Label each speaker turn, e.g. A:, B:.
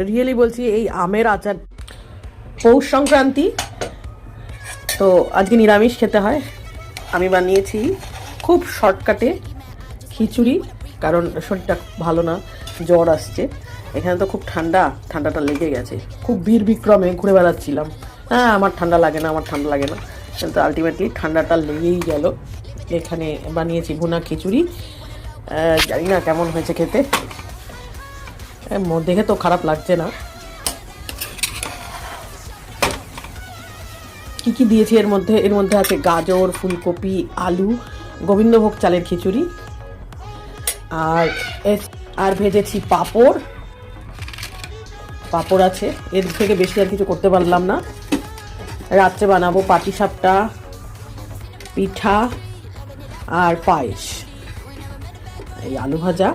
A: Really বলছি, এই আমের আচার, পৌষ সংক্রান্তি তো আজকে নিরামিষ খেতে হয়। আমি বানিয়েছি খুব শর্টকাটে খিচুড়ি, কারণ শরীরটা ভালো না, জ্বর আসছে। এখানে তো খুব ঠান্ডাটা লেগে গেছে, খুব ভিড় বিক্রমে ঘুরে বেড়াচ্ছিলাম। হ্যাঁ, আমার ঠান্ডা লাগে না, কিন্তু আলটিমেটলি ঠান্ডাটা লেগেই গেল। এখানে বানিয়েছি ভুনা খিচুড়ি, জানি না কেমন হয়েছে খেতে, দেখে তো খারাপ লাগছে না। কি কি দিয়েছি এর মধ্যে আছে গাজর, ফুলকপি, আলু, গোবিন্দভোগ চালের খিচুড়ি, আর ভেজেছি পাঁপড় আছে। এর থেকে বেশি আর কিছু করতে পারলাম না। রাত্রে বানাবো পাটিসাপটা, পিঠা আর পায়েস, এই আলু ভাজা।